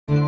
Good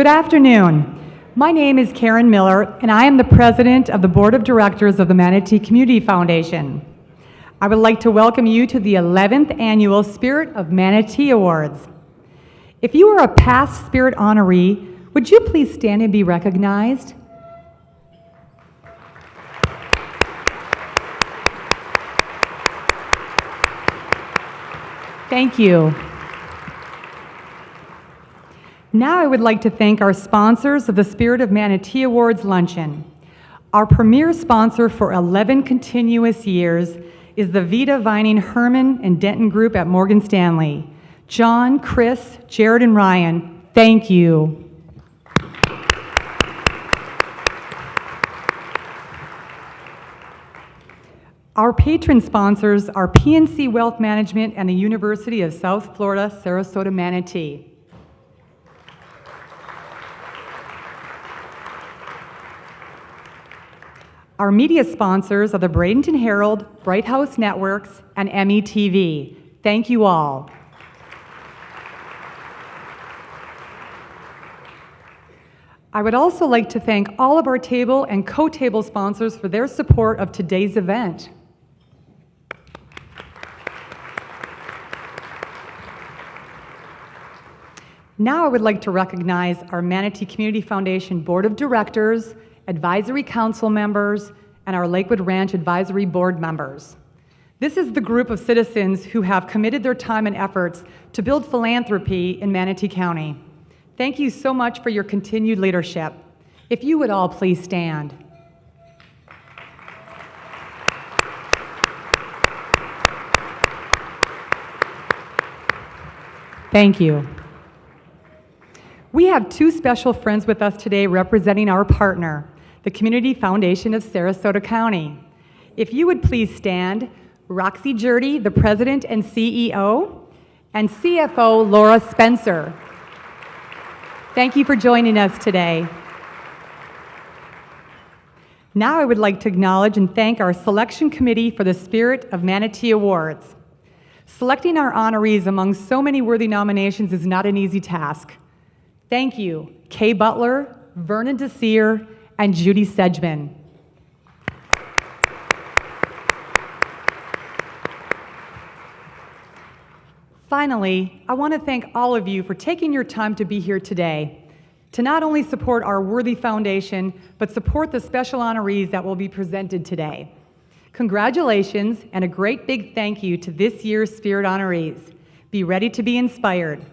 afternoon. My name is Karen Miller, and I am the president of the Board of Directors of the Manatee Community Foundation. I would like to welcome you to the 11th Annual Spirit of Manatee Awards. If you are a past Spirit honoree, would you please stand and be recognized? Thank you. Now I would like to thank our sponsors of the Spirit of Manatee Awards Luncheon. Our premier sponsor for 11 continuous years is the Vita Vining Herman and Denton Group at Morgan Stanley. John, Chris, Jared, and Ryan, thank you. Our patron sponsors are PNC Wealth Management and the University of South Florida, Sarasota, Manatee. Our media sponsors are the Bradenton Herald, Bright House Networks, and METV. Thank you all. I would also like to thank all of our table and co-table sponsors for their support of today's event. Now I would like to recognize our Manatee Community Foundation Board of Directors, Advisory Council members, and our Lakewood Ranch Advisory Board members. This is the group of citizens who have committed their time and efforts to build philanthropy in Manatee County. Thank you so much for your continued leadership. If you would all please stand. Thank you. We have two special friends with us today representing our partner, the Community Foundation of Sarasota County. If you would please stand, Roxy Jurdy, the President and CEO, and CFO Laura Spencer. Thank you for joining us today. Now I would like to acknowledge and thank our selection committee for the Spirit of Manatee Awards. Selecting our honorees among so many worthy nominations is not an easy task. Thank you, Kay Butler, Vernon Desir, and Judy Sedgman. Finally, I want to thank all of you for taking your time to be here today, to not only support our worthy foundation, but support the special honorees that will be presented today. Congratulations, and a great big thank you to this year's Spirit honorees. Be ready to be inspired.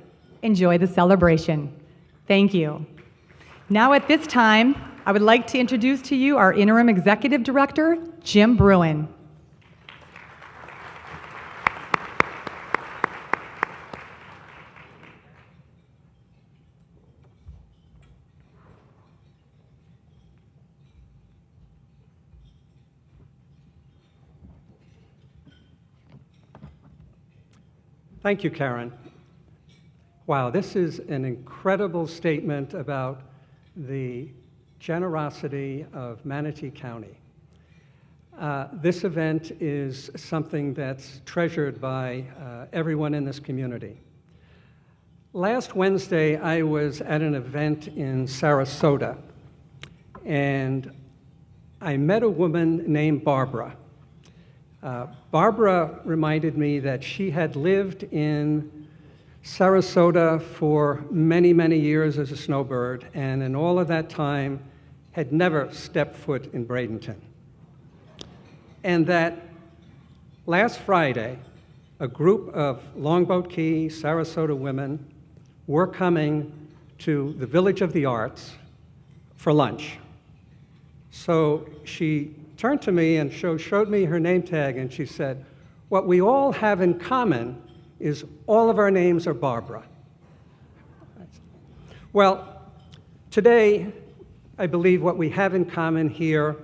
Enjoy the celebration. Thank you. Now at this time, I would like to introduce to you our Interim Executive Director, Jim Bruen. Thank you, Karen. Wow, this is an incredible statement about the generosity of Manatee County. This event is something that's treasured by everyone in this community. Last Wednesday, I was at an event in Sarasota, and I met a woman named Barbara. Barbara reminded me that she had lived in Sarasota for many, many years as a snowbird, and in all of that time had never stepped foot in Bradenton. And that last Friday, a group of Longboat Key, Sarasota women were coming to the Village of the Arts for lunch. So she turned to me and showed me her name tag, and she said, "What we all have in common is all of our names are Barbara." Well, today, I believe what we have in common here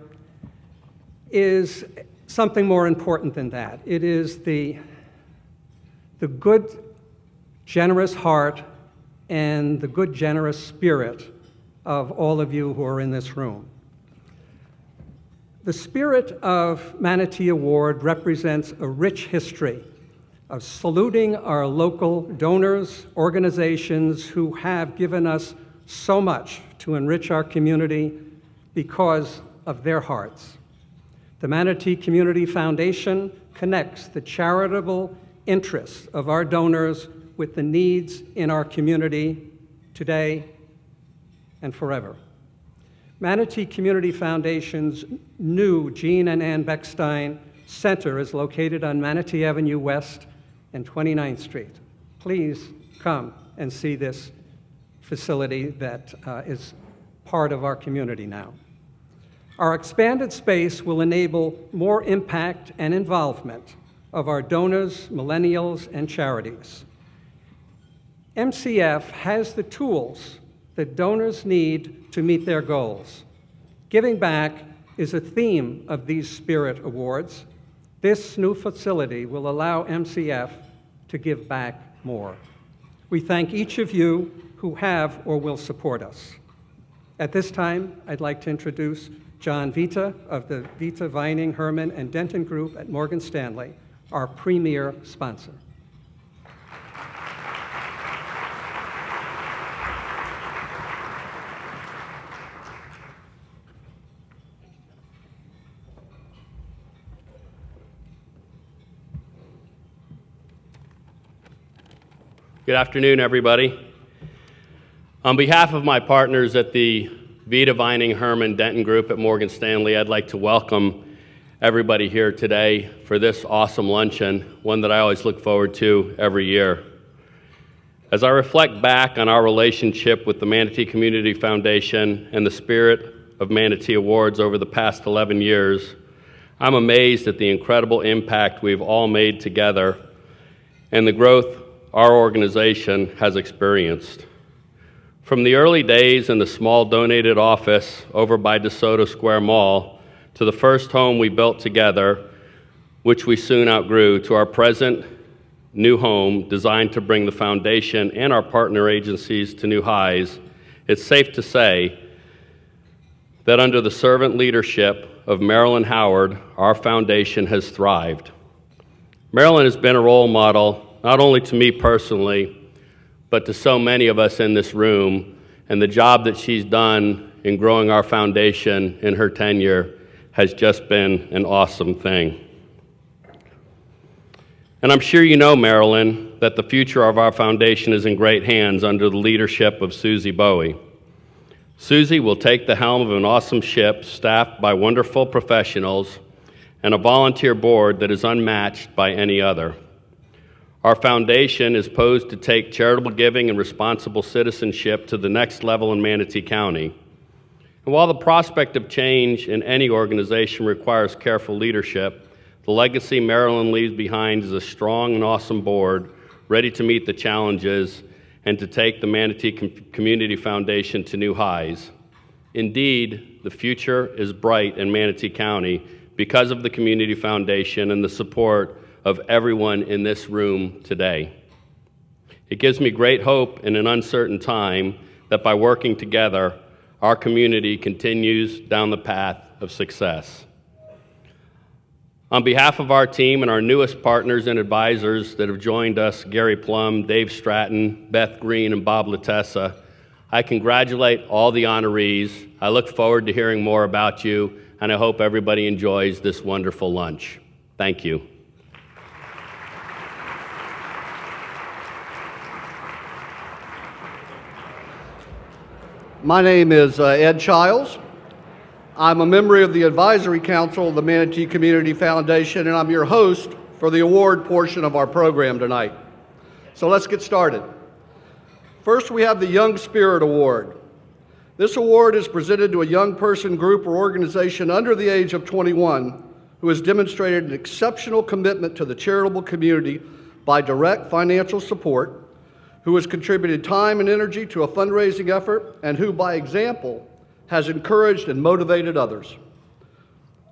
is something more important than that. It is the good, generous heart and the good, generous spirit of all of you who are in this room. The spirit of Manatee Award represents a rich history of saluting our local donors, organizations who have given us so much to enrich our community because of their hearts. The Manatee Community Foundation connects the charitable interests of our donors with the needs in our community today and forever. Manatee Community Foundation's new Jean and Ann Beckstein Center is located on Manatee Avenue West and 29th Street. Please come and see this facility that is part of our community now. Our expanded space will enable more impact and involvement of our donors, millennials, and charities. MCF has the tools that donors need to meet their goals. Giving back is a theme of these Spirit Awards. This new facility will allow MCF to give back more. We thank each of you who have or will support us. At this time, I'd like to introduce John Vita of the Vita, Vining, Herman, and Denton Group at Morgan Stanley, our premier sponsor. Good afternoon, everybody. On behalf of my partners at the Vita, Vining, Herman, Denton Group at Morgan Stanley, I'd like to welcome everybody here today for this awesome luncheon, one that I always look forward to every year. As I reflect back on our relationship with the Manatee Community Foundation and the Spirit of Manatee Awards over the past 11 years, I'm amazed at the incredible impact we've all made together and the growth our organization has experienced. From the early days in the small donated office over by DeSoto Square Mall to the first home we built together, which we soon outgrew, to our present new home designed to bring the foundation and our partner agencies to new highs, it's safe to say that under the servant leadership of Marilyn Howard, our foundation has thrived. Marilyn has been a role model not only to me personally, but to so many of us in this room, and the job that she's done in growing our foundation in her tenure has just been an awesome thing. And I'm sure you know, Marilyn, that the future of our foundation is in great hands under the leadership of Susie Bowie. Susie will take the helm of an awesome ship staffed by wonderful professionals and a volunteer board that is unmatched by any other. Our foundation is posed to take charitable giving and responsible citizenship to the next level in Manatee County. And while the prospect of change in any organization requires careful leadership, the legacy Marilyn leaves behind is a strong and awesome board ready to meet the challenges and to take the Manatee Community Foundation to new highs. Indeed, the future is bright in Manatee County because of the Community Foundation and the support of everyone in this room today. It gives me great hope in an uncertain time that by working together, our community continues down the path of success. On behalf of our team and our newest partners and advisors that have joined us, Gary Plum, Dave Stratton, Beth Green, and Bob Latessa, I congratulate all the honorees. I look forward to hearing more about you, and I hope everybody enjoys this wonderful lunch. Thank you. My name is Ed Childs. I'm a member of the Advisory Council of the Manatee Community Foundation, and I'm your host for the award portion of our program tonight. So let's get started. First, we have the Young Spirit Award. This award is presented to a young person, group, or organization under the age of 21 who has demonstrated an exceptional commitment to the charitable community by direct financial support, who has contributed time and energy to a fundraising effort, and who, by example, has encouraged and motivated others.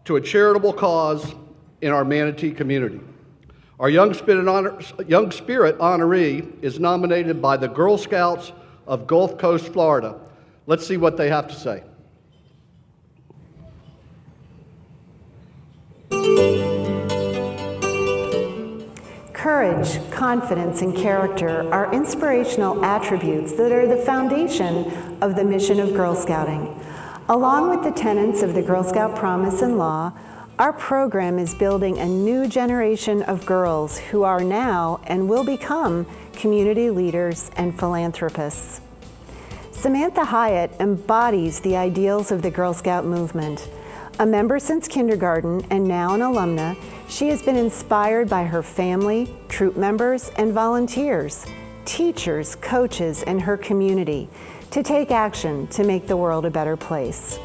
to a charitable cause in our Manatee community. Our Young Spirit honoree is nominated by the Girl Scouts of Gulf Coast, Florida. Let's see what they have to say. Courage, confidence, and character are inspirational attributes that are the foundation of the mission of Girl Scouting. Along with the tenets of the Girl Scout Promise and Law, our program is building a new generation of girls who are now and will become community leaders and philanthropists. Samantha Hyatt embodies the ideals of the Girl Scout movement. A member since kindergarten and now an alumna, she has been inspired by her family, troop members, and volunteers, teachers, coaches, and her community to take action to make the world a better place.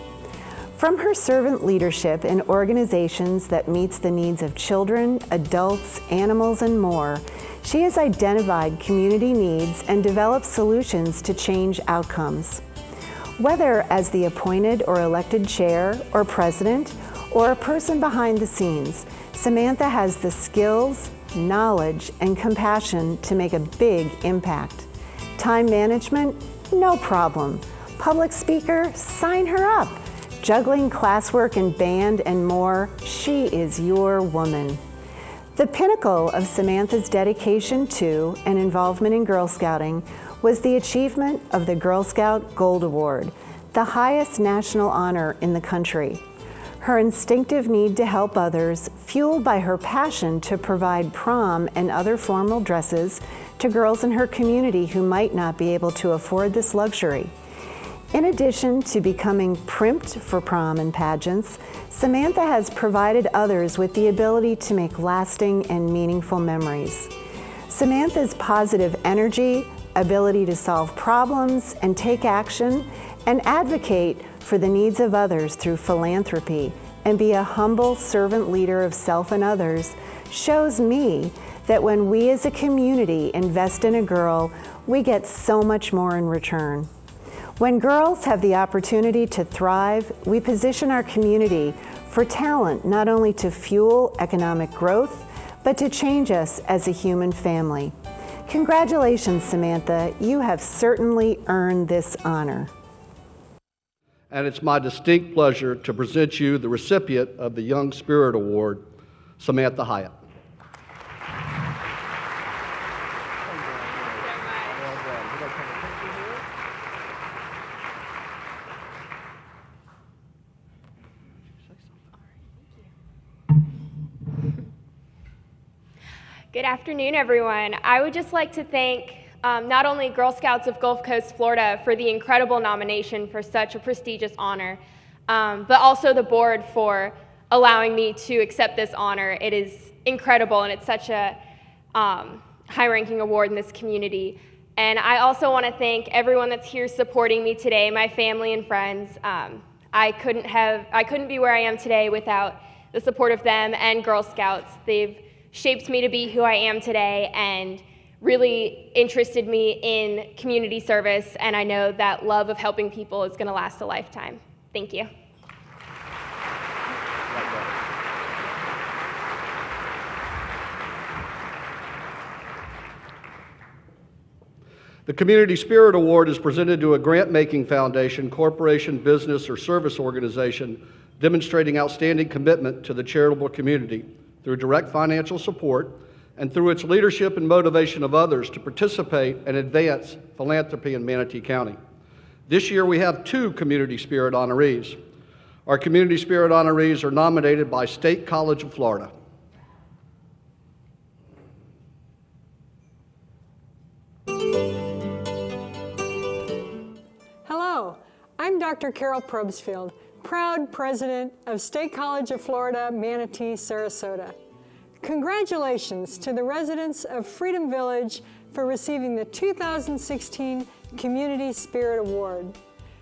From her servant leadership in organizations that meets the needs of children, adults, animals, and more, she has identified community needs and developed solutions to change outcomes. Whether as the appointed or elected chair or president or a person behind the scenes, Samantha has the skills, knowledge, and compassion to make a big impact. Time management? No problem. Public speaker? Sign her up. Juggling classwork and band and more, she is your woman. The pinnacle of Samantha's dedication to and involvement in Girl Scouting was the achievement of the Girl Scout Gold Award, the highest national honor in the country. Her instinctive need to help others, fueled by her passion to provide prom and other formal dresses to girls in her community who might not be able to afford this luxury. In addition to becoming primped for prom and pageants, Samantha has provided others with the ability to make lasting and meaningful memories. Samantha's positive energy, ability to solve problems and take action, and advocate for the needs of others through philanthropy, and be a humble servant leader of self and others, shows me that when we as a community invest in a girl, we get so much more in return. When girls have the opportunity to thrive, we position our community for talent not only to fuel economic growth, but to change us as a human family. Congratulations, Samantha. You have certainly earned this honor. And it's my distinct pleasure to present you the recipient of the Young Spirit Award, Samantha Hyatt. Good afternoon, everyone. I would just like to thank not only Girl Scouts of Gulf Coast, Florida for the incredible nomination for such a prestigious honor, but also the board for allowing me to accept this honor. It is incredible, and it's such a high-ranking award in this community. And I also want to thank everyone that's here supporting me today, my family and friends. I couldn't be where I am today without the support of them and Girl Scouts. They've shaped me to be who I am today and really interested me in community service, and I know that love of helping people is going to last a lifetime. Thank you. The Community Spirit Award is presented to a grant-making foundation, corporation, business, or service organization demonstrating outstanding commitment to the charitable community through direct financial support and through its leadership and motivation of others to participate and advance philanthropy in Manatee County. This year we have 2 Community Spirit honorees. Our Community Spirit honorees are nominated by State College of Florida. Hello, I'm Dr. Carol Probsfield, proud president of State College of Florida, Manatee, Sarasota. Congratulations to the residents of Freedom Village for receiving the 2016 Community Spirit Award.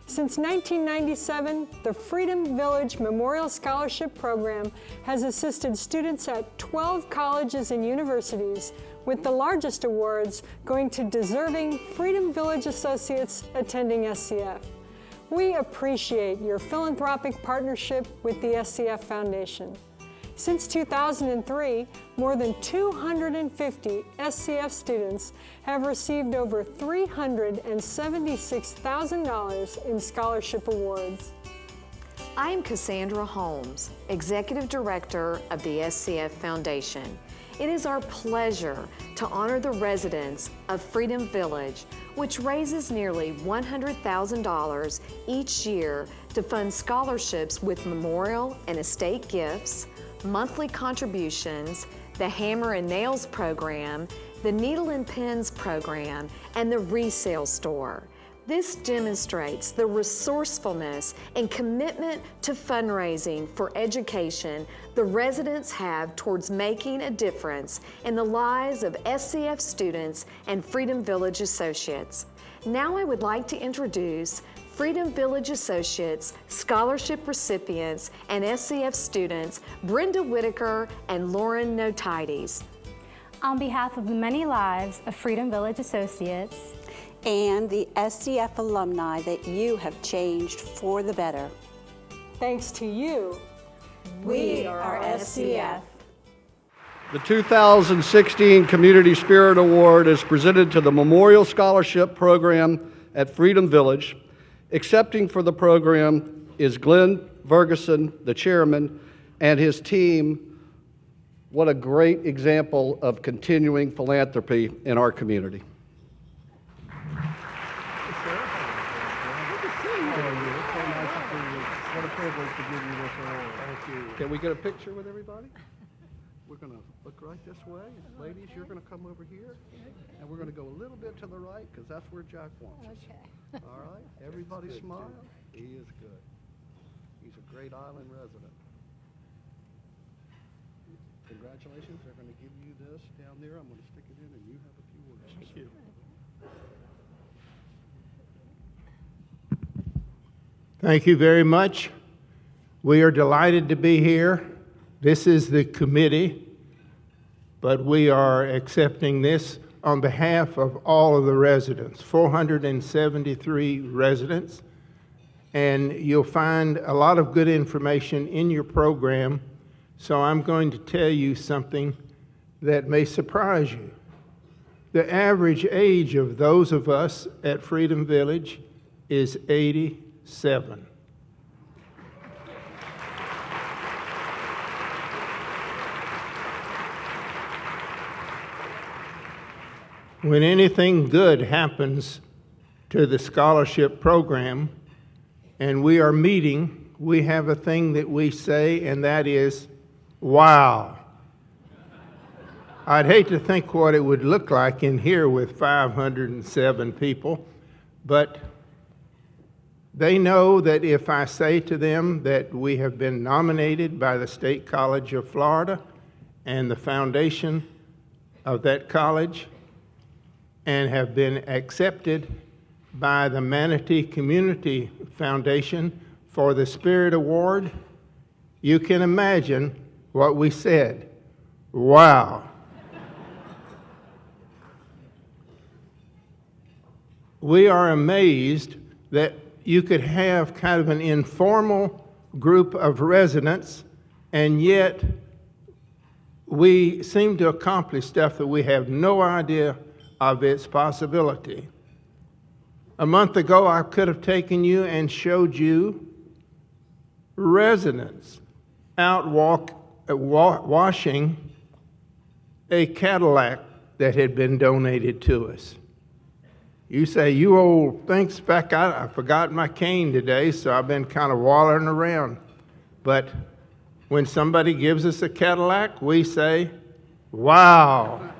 Since 1997, the Freedom Village Memorial Scholarship Program has assisted students at 12 colleges and universities, with the largest awards going to deserving Freedom Village associates attending SCF. We appreciate your philanthropic partnership with the SCF Foundation. Since 2003, more than 250 SCF students have received over $376,000 in scholarship awards. I am Cassandra Holmes, Executive Director of the SCF Foundation. It is our pleasure to honor the residents of Freedom Village, which raises nearly $100,000 each year to fund scholarships with memorial and estate gifts, monthly contributions, the Hammer and Nails program, the Needle and Pens program, and the resale store. This demonstrates the resourcefulness and commitment to fundraising for education the residents have towards making a difference in the lives of SCF students and Freedom Village associates. Now I would like to introduce Freedom Village Associates, scholarship recipients, and SCF students, Brenda Whitaker and Lauren Notides. On behalf of the many lives of Freedom Village Associates and the SCF alumni that you have changed for the better. Thanks to you, we are SCF. The 2016 Community Spirit Award is presented to the Memorial Scholarship Program at Freedom Village. Accepting for the program is Glenn Vergason, the chairman, and his team. What a great example of continuing philanthropy in our community. What a privilege to give you this award. Thank you. Can we get a picture with everybody? We're going to look right this way. Ladies, you're going to come over here. And we're going to go a little bit to the right because that's where Jack wants us. Okay. All right. Everybody smile. He is good. He's a great island resident. Congratulations. They're going to give you this down there. I'm going to stick it in and you have a few words. Thank you. Thank you very much. We are delighted to be here. This is the committee, but we are accepting this on behalf of all of the residents, 473 residents, and you'll find a lot of good information in your program, so I'm going to tell you something that may surprise you. The average age of those of us at Freedom Village is 87. When anything good happens to the scholarship program and we are meeting, we have a thing that we say, and that is, wow. I'd hate to think what it would look like in here with 507 people, but they know that if I say to them that we have been nominated by the State College of Florida and the foundation of that college, and have been accepted by the Manatee Community Foundation for the Spirit Award, you can imagine what we said. Wow. We are amazed that you could have kind of an informal group of residents, and yet we seem to accomplish stuff that we have no idea of its possibility. A month ago, I could have taken you and showed you residents out washing a Cadillac that had been donated to us. You say, you old thinks back, I forgot my cane today, so I've been kind of wallering around. But when somebody gives us a Cadillac, we say, wow.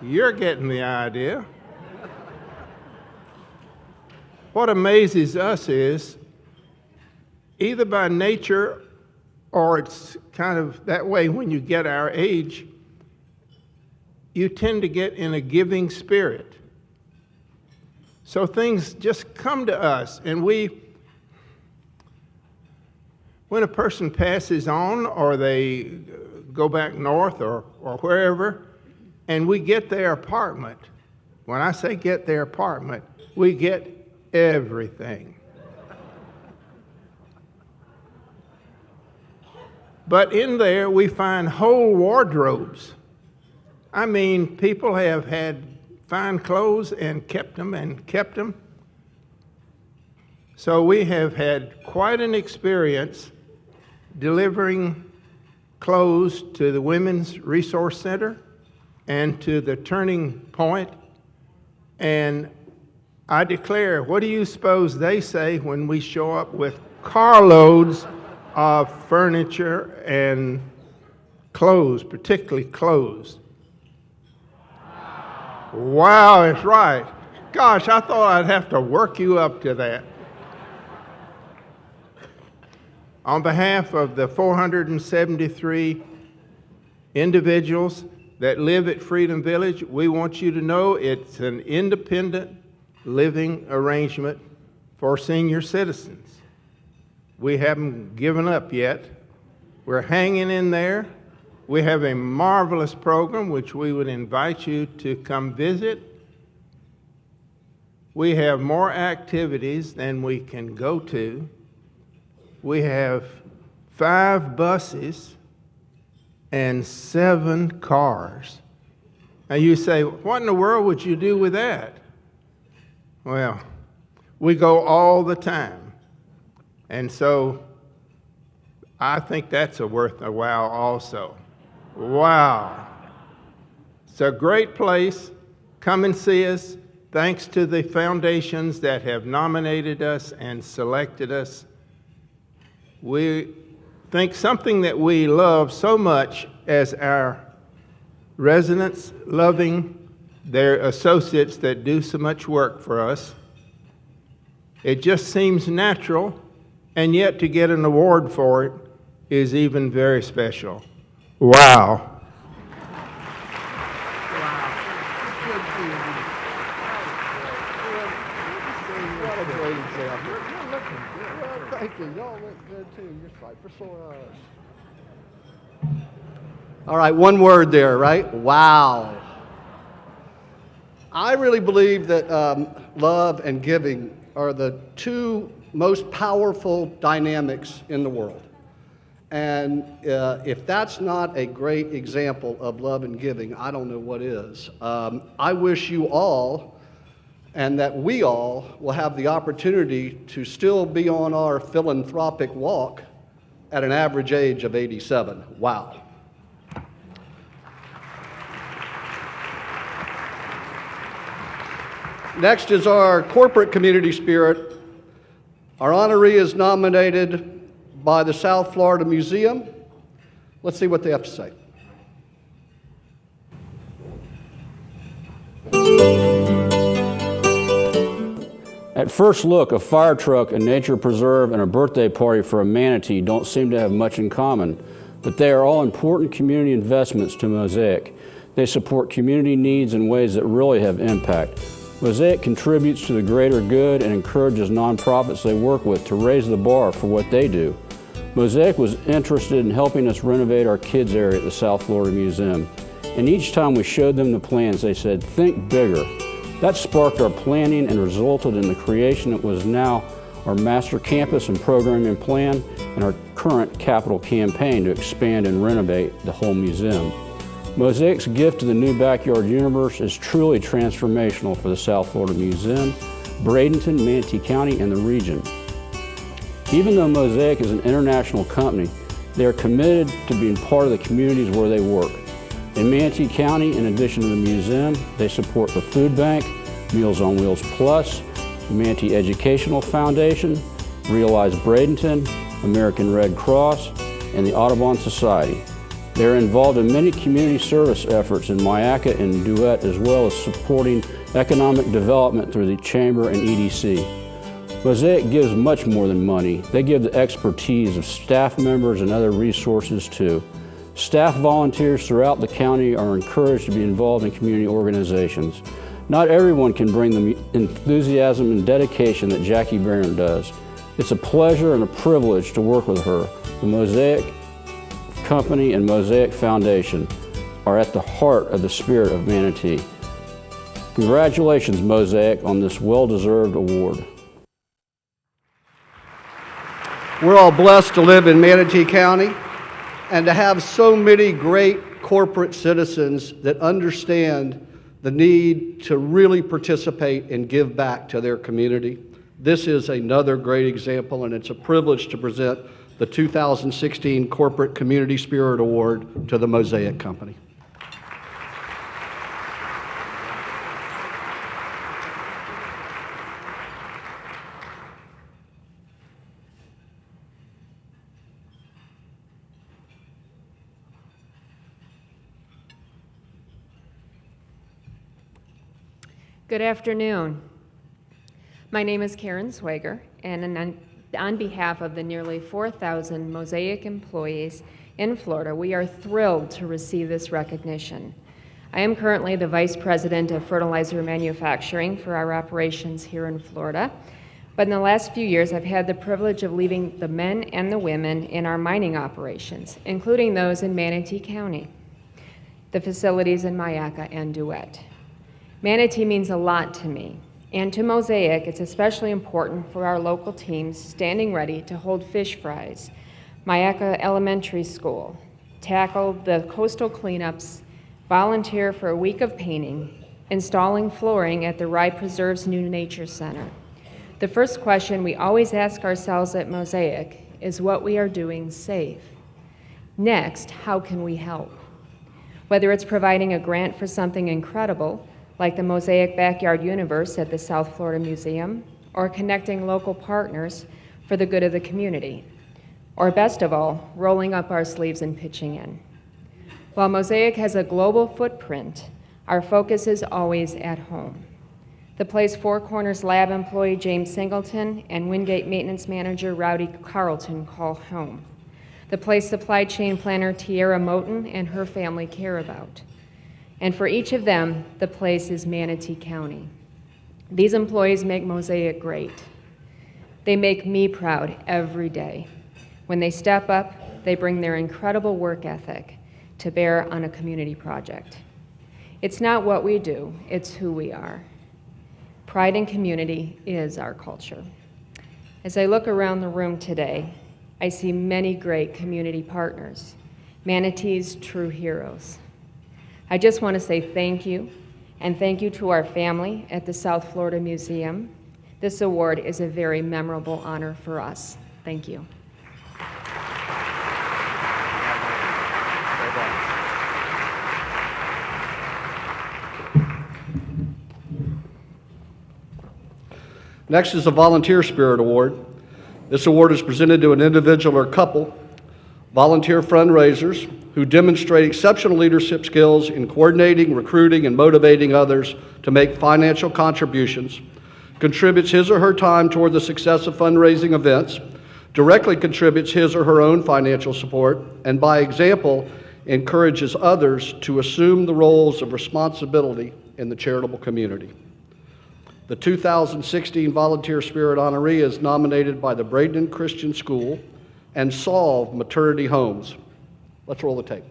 You're getting the idea. What amazes us is, either by nature or it's kind of that way when you get our age, you tend to get in a giving spirit. So things just come to us, and when a person passes on or they go back north or wherever, and we get their apartment. When I say get their apartment, we get everything. But in there, we find whole wardrobes. I mean, people have had fine clothes and kept them. So we have had quite an experience delivering clothes to the Women's Resource Center and to the Turning Point. And I declare, what do you suppose they say when we show up with carloads of furniture and clothes, particularly clothes? Wow, it's right. Gosh, I thought I'd have to work you up to that. On behalf of the 473 individuals that live at Freedom Village, we want you to know it's an independent living arrangement for senior citizens. We haven't given up yet. We're hanging in there. We have a marvelous program which we would invite you to come visit. We have more activities than we can go to. We have 5 buses and 7 cars. Now you say, what in the world would you do with that? Well, we go all the time. And so I think that's worth a wow also. Wow. It's a great place. Come and see us. Thanks to the foundations that have nominated us and selected us. We think something that we love so much as our residents loving their associates that do so much work for us. It just seems natural, and yet to get an award for it is even very special. Wow. Thank you. Y'all look good too. You're right for sore eyes. All right, one word there, right? Wow. I really believe that love and giving are the 2 most powerful dynamics in the world. And if that's not a great example of love and giving, I don't know what is. I wish you all, and that we all will have the opportunity to still be on our philanthropic walk at an average age of 87. Wow. Next is our corporate community spirit. Our honoree is nominated by the South Florida Museum. Let's see what they have to say. At first look, a fire truck, a nature preserve, and a birthday party for a manatee don't seem to have much in common, but they are all important community investments to Mosaic. They support community needs in ways that really have impact. Mosaic contributes to the greater good and encourages nonprofits they work with to raise the bar for what they do. Mosaic was interested in helping us renovate our kids area at the South Florida Museum, and each time we showed them the plans, they said, "Think bigger." That sparked our planning and resulted in the creation that was now our master campus and programming plan and our current capital campaign to expand and renovate the whole museum. Mosaic's gift to the new backyard universe is truly transformational for the South Florida Museum, Bradenton, Manatee County, and the region. Even though Mosaic is an international company, they are committed to being part of the communities where they work. In Manatee County, in addition to the museum, they support the Food Bank, Meals on Wheels Plus, the Manatee Educational Foundation, Realize Bradenton, American Red Cross, and the Audubon Society. They are involved in many community service efforts in Myaca and Duet, as well as supporting economic development through the Chamber and EDC. Mosaic gives much more than money. They give the expertise of staff members and other resources too. Staff volunteers throughout the county are encouraged to be involved in community organizations. Not everyone can bring the enthusiasm and dedication that Jackie Barron does. It's a pleasure and a privilege to work with her. The Mosaic Company and Mosaic Foundation are at the heart of the spirit of Manatee. Congratulations, Mosaic, on this well-deserved award. We're all blessed to live in Manatee County and to have so many great corporate citizens that understand the need to really participate and give back to their community. This is another great example, and it's a privilege to present the 2016 Corporate Community Spirit Award to the Mosaic Company. Good afternoon. My name is Karen Swager, and on behalf of the nearly 4,000 Mosaic employees in Florida, we are thrilled to receive this recognition. I am currently the Vice President of Fertilizer Manufacturing for our operations here in Florida, but in the last few years I've had the privilege of leading the men and the women in our mining operations, including those in Manatee County, the facilities in Myaca and Duet. Manatee means a lot to me. And to Mosaic, it's especially important for our local teams standing ready to hold fish fries, Myaca Elementary School, tackle the coastal cleanups, volunteer for a week of painting, installing flooring at the Rye Preserve's new nature center. The first question we always ask ourselves at Mosaic is what we are doing safe. Next, how can we help? Whether it's providing a grant for something incredible, like the Mosaic Backyard Universe at the South Florida Museum, or connecting local partners for the good of the community, or best of all, rolling up our sleeves and pitching in. While Mosaic has a global footprint, our focus is always at home. The place Four Corners Lab employee James Singleton and Wingate maintenance manager Rowdy Carlton call home. The place supply chain planner Tiara Moten and her family care about. And for each of them, the place is Manatee County. These employees make Mosaic great. They make me proud every day. When they step up, they bring their incredible work ethic to bear on a community project. It's not what we do, it's who we are. Pride in community is our culture. As I look around the room today, I see many great community partners, Manatee's true heroes. I just want to say thank you, and thank you to our family at the South Florida Museum. This award is a very memorable honor for us. Thank you. Next is the Volunteer Spirit Award. This award is presented to an individual or couple, volunteer fundraisers, who demonstrate exceptional leadership skills in coordinating, recruiting, and motivating others to make financial contributions, contributes his or her time toward the success of fundraising events, directly contributes his or her own financial support, and by example, encourages others to assume the roles of responsibility in the charitable community. The 2016 Volunteer Spirit honoree is nominated by the Bradenton Christian School and Solve Maternity Homes. Let's roll the tape.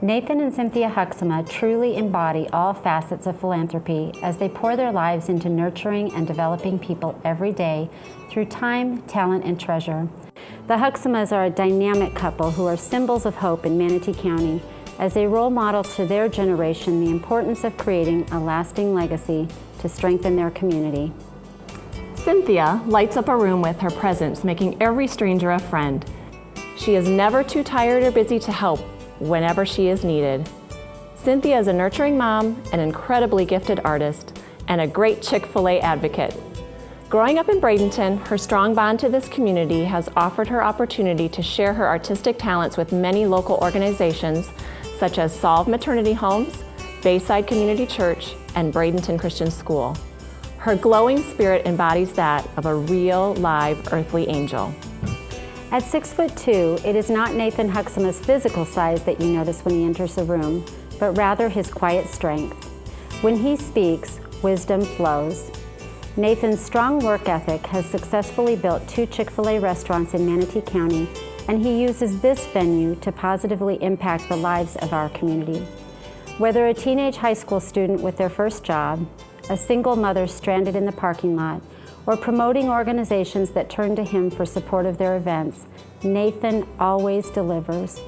Nathan and Cynthia Hoeksema truly embody all facets of philanthropy as they pour their lives into nurturing and developing people every day through time, talent, and treasure. The Hoeksemas are a dynamic couple who are symbols of hope in Manatee County as they role model to their generation the importance of creating a lasting legacy to strengthen their community. Cynthia lights up a room with her presence, making every stranger a friend. She is never too tired or busy to help whenever she is needed. Cynthia is a nurturing mom, an incredibly gifted artist, and a great Chick-fil-A advocate. Growing up in Bradenton, her strong bond to this community has offered her opportunity to share her artistic talents with many local organizations such as Solve Maternity Homes, Bayside Community Church, and Bradenton Christian School. Her glowing spirit embodies that of a real, live, earthly angel. At 6'2", it is not Nathan Hoeksema's physical size that you notice when he enters the room, but rather his quiet strength. When he speaks, wisdom flows. Nathan's strong work ethic has successfully built 2 Chick-fil-A restaurants in Manatee County, and he uses this venue to positively impact the lives of our community. Whether a teenage high school student with their first job, a single mother stranded in the parking lot, or promoting organizations that turn to him for support of their events, Nathan always delivers.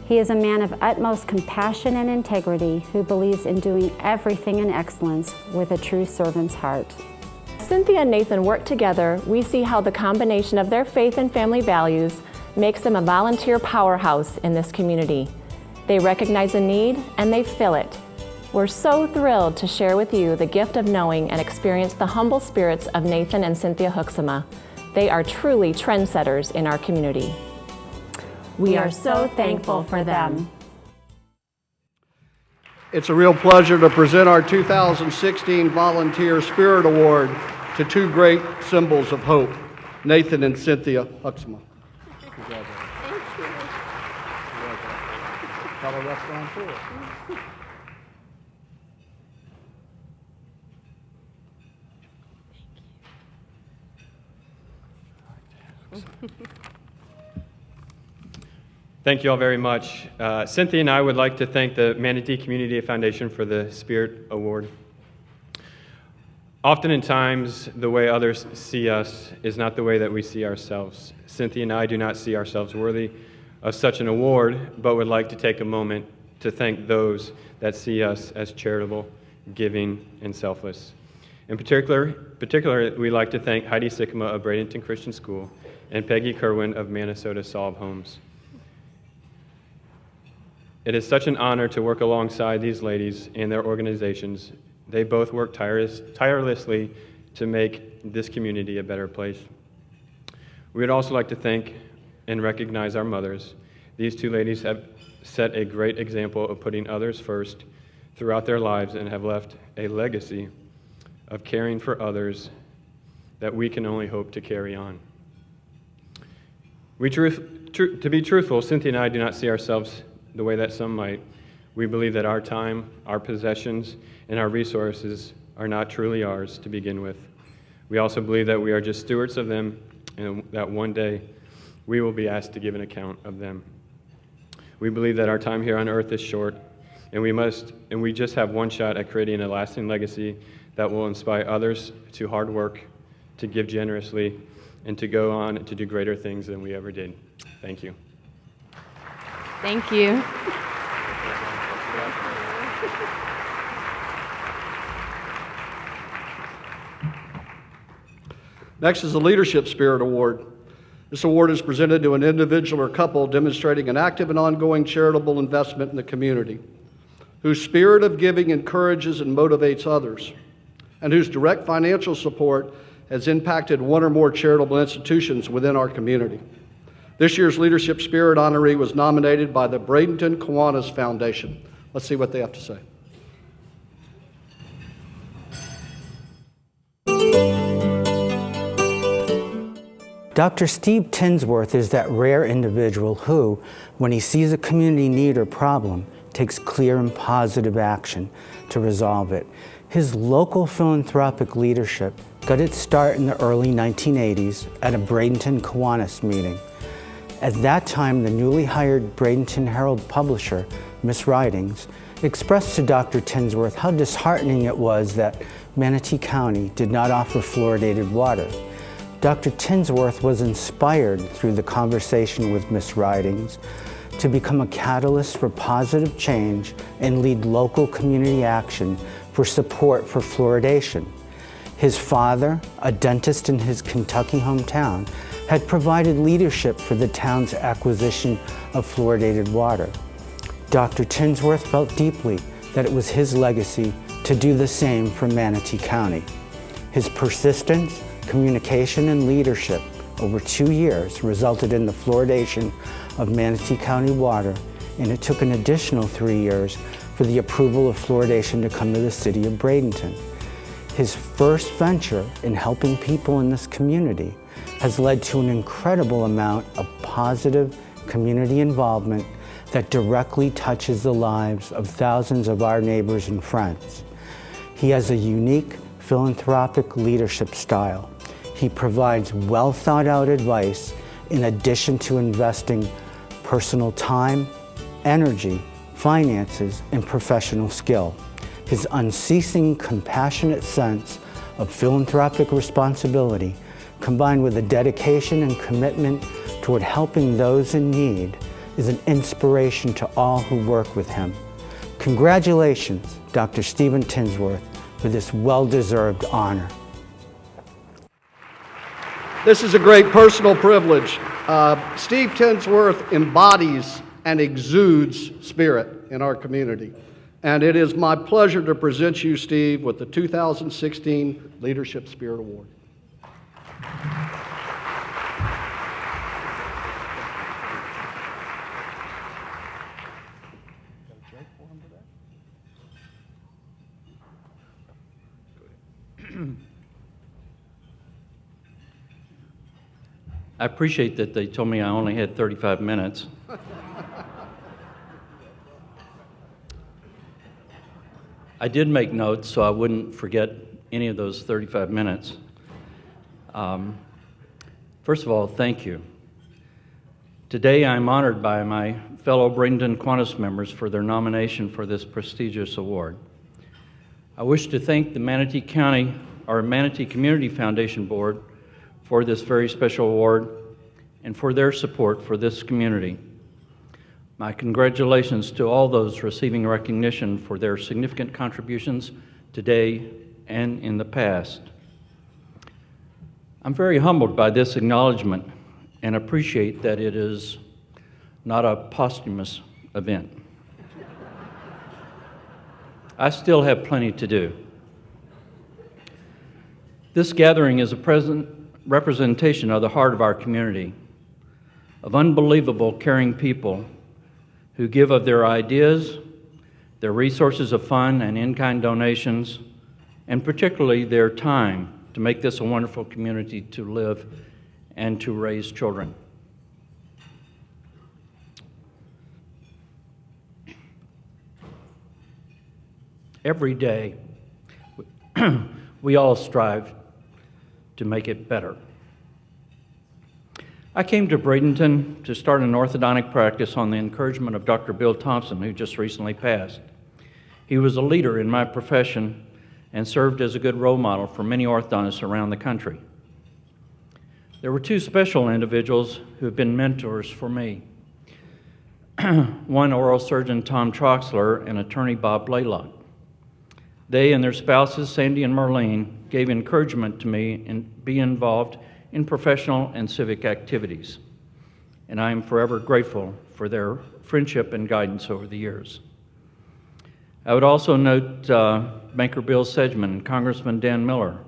He is a man of utmost compassion and integrity who believes in doing everything in excellence with a true servant's heart. Cynthia and Nathan work together. We see how the combination of their faith and family values makes them a volunteer powerhouse in this community. They recognize a need and they fill it. We're so thrilled to share with you the gift of knowing and experience the humble spirits of Nathan and Cynthia Hoeksema. They are truly trendsetters in our community. We are so thankful for them. It's a real pleasure to present our 2016 Volunteer Spirit Award to two great symbols of hope, Nathan and Cynthia Hoeksema. Congratulations. Thank you. Have a restaurant tour. Thank you all very much. Cynthia and I would like to thank the Manatee Community Foundation for the Spirit Award. Oftentimes, the way others see us is not the way that we see ourselves. Cynthia and I do not see ourselves worthy of such an award, but would like to take a moment to thank those that see us as charitable, giving, and selfless. In particular, we'd like to thank Heidi Sikkema of Bradenton Christian School and Peggy Kerwin of Minnesota Solve Homes. It is such an honor to work alongside these ladies and their organizations. They both work tirelessly to make this community a better place. We would also like to thank and recognize our mothers. These two ladies have set a great example of putting others first throughout their lives and have left a legacy of caring for others that we can only hope to carry on. To be truthful, Cynthia and I do not see ourselves the way that some might. We believe that our time, our possessions, and our resources are not truly ours to begin with. We also believe that we are just stewards of them and that one day we will be asked to give an account of them. We believe that our time here on earth is short, and we just have one shot at creating a lasting legacy that will inspire others to hard work, to give generously, and to go on to do greater things than we ever did. Thank you. Thank you. Next is the Leadership Spirit Award. This award is presented to an individual or couple demonstrating an active and ongoing charitable investment in the community, whose spirit of giving encourages and motivates others, and whose direct financial support has impacted one or more charitable institutions within our community. This year's Leadership Spirit honoree was nominated by the Bradenton Kiwanis Foundation. Let's see what they have to say. Dr. Steve Tinsworth is that rare individual who, when he sees a community need or problem, takes clear and positive action to resolve it. His local philanthropic leadership got its start in the early 1980s at a Bradenton Kiwanis meeting. At that time, the newly hired Bradenton Herald publisher, Miss Ridings, expressed to Dr. Tinsworth how disheartening it was that Manatee County did not offer fluoridated water. Dr. Tinsworth was inspired through the conversation with Miss Ridings to become a catalyst for positive change and lead local community action for support for fluoridation. His father, a dentist in his Kentucky hometown, had provided leadership for the town's acquisition of fluoridated water. Dr. Tinsworth felt deeply that it was his legacy to do the same for Manatee County. His persistence, communication, and leadership over 2 years resulted in the fluoridation of Manatee County water, and it took an additional 3 years for the approval of fluoridation to come to the city of Bradenton. His first venture in helping people in this community has led to an incredible amount of positive community involvement that directly touches the lives of thousands of our neighbors and friends. He has a unique philanthropic leadership style. He provides well thought out advice in addition to investing personal time, energy, finances, and professional skill. His unceasing, compassionate sense of philanthropic responsibility, combined with a dedication and commitment toward helping those in need, is an inspiration to all who work with him. Congratulations, Dr. Stephen Tinsworth, for this well-deserved honor. This is a great personal privilege. Steve Tinsworth embodies and exudes spirit in our community. And it is my pleasure to present you, Steve, with the 2016 Leadership Spirit Award. I appreciate that they told me I only had 35 minutes. I did make notes so I wouldn't forget any of those 35 minutes. First of all, thank you. Today I'm honored by my fellow Bradenton Qantas members for their nomination for this prestigious award. I wish to thank the Manatee Community Foundation Board for this very special award and for their support for this community. My congratulations to all those receiving recognition for their significant contributions today and in the past. I'm very humbled by this acknowledgement and appreciate that it is not a posthumous event. I still have plenty to do. This gathering is a representation of the heart of our community, of unbelievable, caring people who give of their ideas, their resources of fun and in-kind donations, and particularly their time to make this a wonderful community to live and to raise children. Every day, we all strive to make it better. I came to Bradenton to start an orthodontic practice on the encouragement of Dr. Bill Thompson, who just recently passed. He was a leader in my profession and served as a good role model for many orthodontists around the country. There were two special individuals who have been mentors for me. One, oral surgeon Tom Troxler and attorney Bob Blaylock. They and their spouses, Sandy and Marlene, gave encouragement to me and be involved in professional and civic activities. And I am forever grateful for their friendship and guidance over the years. I would also note Banker Bill Sedgman and Congressman Dan Miller,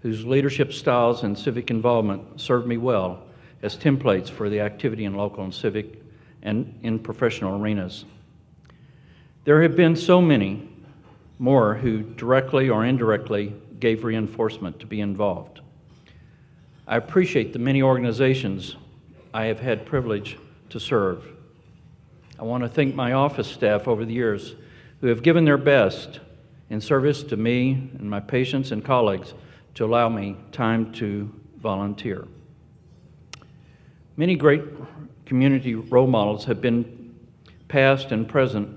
whose leadership styles and civic involvement served me well as templates for the activity in local and civic and in professional arenas. There have been so many more who directly or indirectly gave reinforcement to be involved. I appreciate the many organizations I have had privilege to serve. I want to thank my office staff over the years who have given their best in service to me and my patients and colleagues to allow me time to volunteer. Many great community role models have been past and present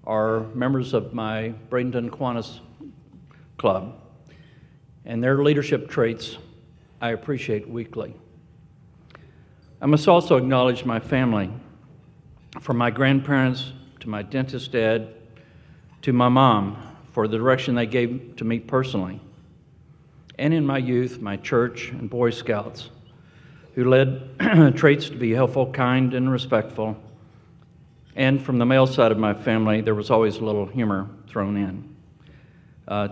are members of my Bradenton Qantas Club, and their leadership traits I appreciate weekly. I must also acknowledge my family, from my grandparents to my dentist dad to my mom, for the direction they gave to me personally, and in my youth, my church and Boy Scouts, who led traits to be helpful, kind, and respectful. And from the male side of my family, there was always a little humor thrown in.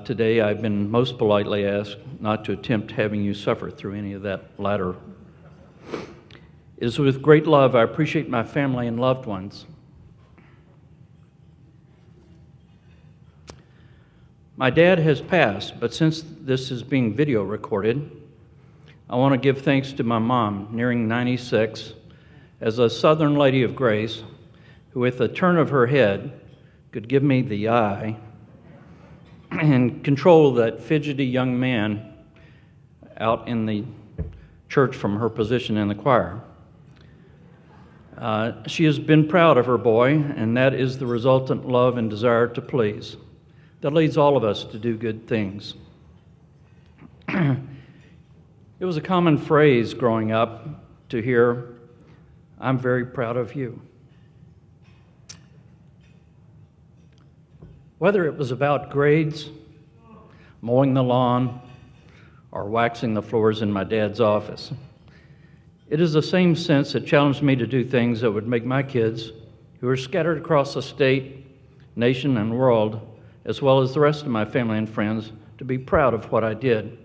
Today, I've been most politely asked not to attempt having you suffer through any of that latter. It is with great love I appreciate my family and loved ones. My dad has passed, but since this is being video recorded, I want to give thanks to my mom, nearing 96, as a Southern Lady of Grace, who with a turn of her head could give me the eye and control that fidgety young man out in the church from her position in the choir. She has been proud of her boy, and that is the resultant love and desire to please that leads all of us to do good things. It was a common phrase growing up to hear, "I'm very proud of you." Whether it was about grades, mowing the lawn, or waxing the floors in my dad's office, it is the same sense that challenged me to do things that would make my kids, who are scattered across the state, nation, and world, as well as the rest of my family and friends, to be proud of what I did.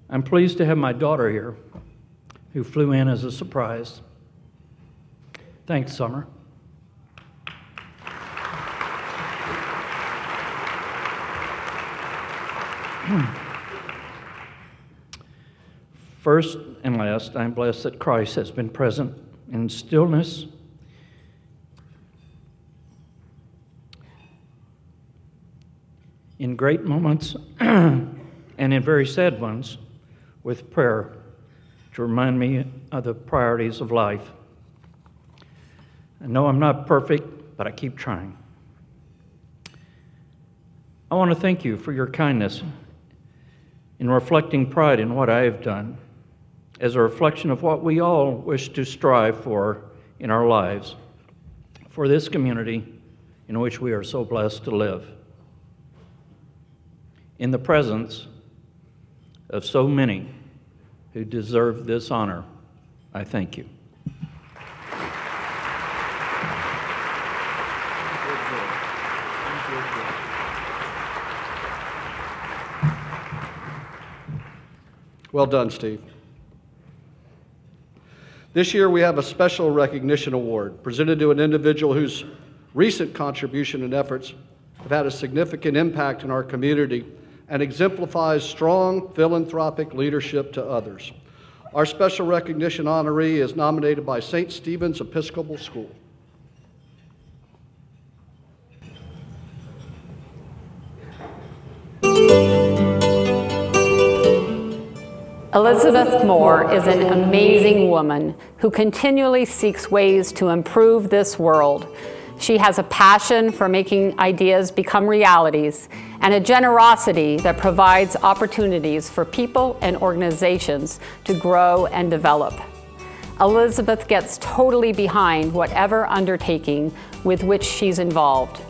I'm pleased to have my daughter here, who flew in as a surprise. Thanks, Summer. First and last, I'm blessed that Christ has been present in stillness, in great moments, and in very sad ones, with prayer to remind me of the priorities of life. I know I'm not perfect, but I keep trying. I want to thank you for your kindness in reflecting pride in what I have done as a reflection of what we all wish to strive for in our lives, for this community in which we are so blessed to live. In the presence of so many who deserve this honor, I thank you. Well done, Steve. This year we have a special recognition award presented to an individual whose recent contribution and efforts have had a significant impact in our community and exemplifies strong philanthropic leadership to others. Our special recognition honoree is nominated by St. Stephen's Episcopal School. Elizabeth Moore is an amazing woman who continually seeks ways to improve this world. She has a passion for making ideas become realities and a generosity that provides opportunities for people and organizations to grow and develop. Elizabeth gets totally behind whatever undertaking with which she's involved.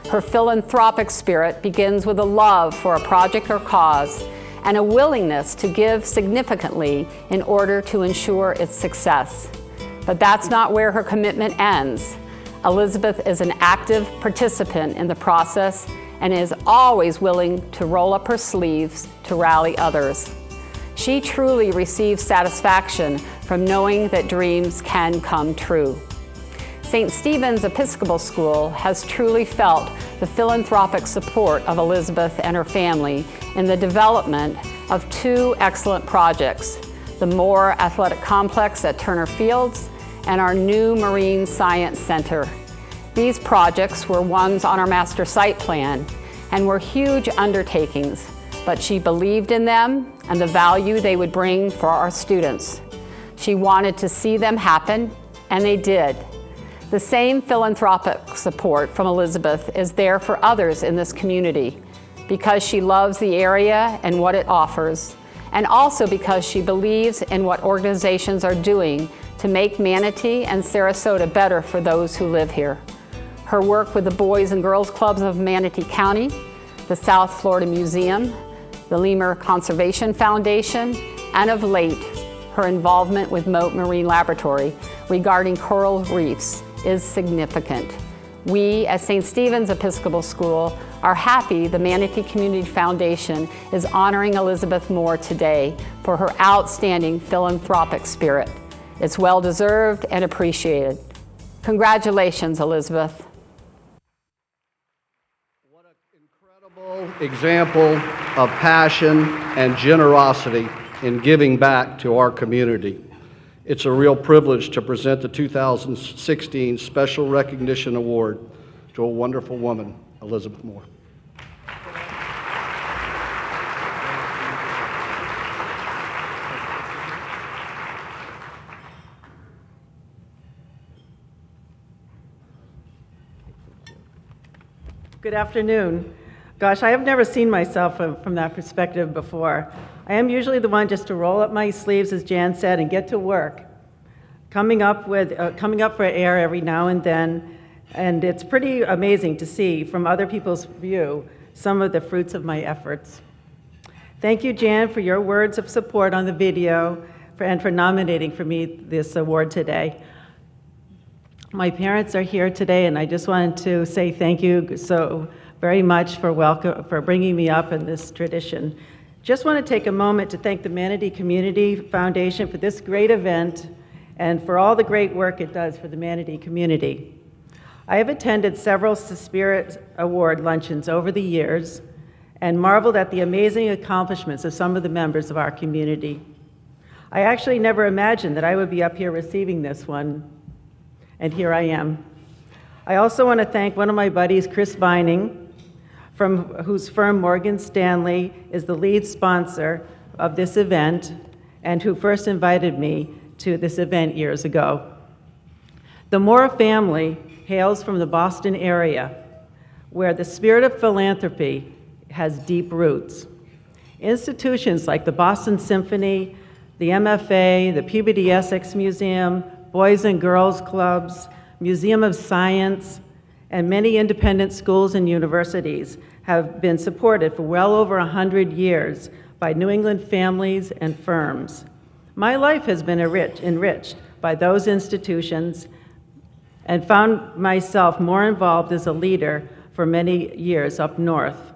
Her philanthropic spirit begins with a love for a project or cause and a willingness to give significantly in order to ensure its success. But that's not where her commitment ends. Elizabeth is an active participant in the process and is always willing to roll up her sleeves to rally others. She truly receives satisfaction from knowing that dreams can come true. St. Stephen's Episcopal School has truly felt the philanthropic support of Elizabeth and her family in the development of two excellent projects, the Moore Athletic Complex at Turner Fields and our new Marine Science Center. These projects were ones on our master site plan and were huge undertakings, but she believed in them and the value they would bring for our students. She wanted to see them happen, and they did. The same philanthropic support from Elizabeth is there for others in this community because she loves the area and what it offers, and also because she believes in what organizations are doing to make Manatee and Sarasota better for those who live here. Her work with the Boys and Girls Clubs of Manatee County, the South Florida Museum, the Lemur Conservation Foundation, and of late, her involvement with Mote Marine Laboratory regarding coral reefs is significant. We, at St. Stephen's Episcopal School, are happy the Manatee Community Foundation is honoring Elizabeth Moore today for her outstanding philanthropic spirit. It's well-deserved and appreciated. Congratulations, Elizabeth. What an incredible example of passion and generosity in giving back to our community. It's a real privilege to present the 2016 Special Recognition Award to a wonderful woman, Elizabeth Moore. Good afternoon. Gosh, I have never seen myself from that perspective before. I am usually the one just to roll up my sleeves, as Jan said, and get to work. Coming up for air every now and then, and it's pretty amazing to see from other people's view some of the fruits of my efforts. Thank you, Jan, for your words of support on the video and for nominating for me this award today. My parents are here today, and I just wanted to say thank you so very much for bringing me up in this tradition. Just want to take a moment to thank the Manatee Community Foundation for this great event and for all the great work it does for the Manatee community. I have attended several Spirit Award luncheons over the years and marveled at the amazing accomplishments of some of the members of our community. I actually never imagined that I would be up here receiving this one, and here I am. I also want to thank one of my buddies, Chris Vining, from whose firm Morgan Stanley is the lead sponsor of this event and who first invited me to this event years ago. The Moore family hails from the Boston area, where the spirit of philanthropy has deep roots. Institutions like the Boston Symphony, the MFA, the Peabody Essex Museum, Boys and Girls Clubs, Museum of Science, and many independent schools and universities have been supported for well over 100 years by New England families and firms. My life has been enriched by those institutions and found myself more involved as a leader for many years up north.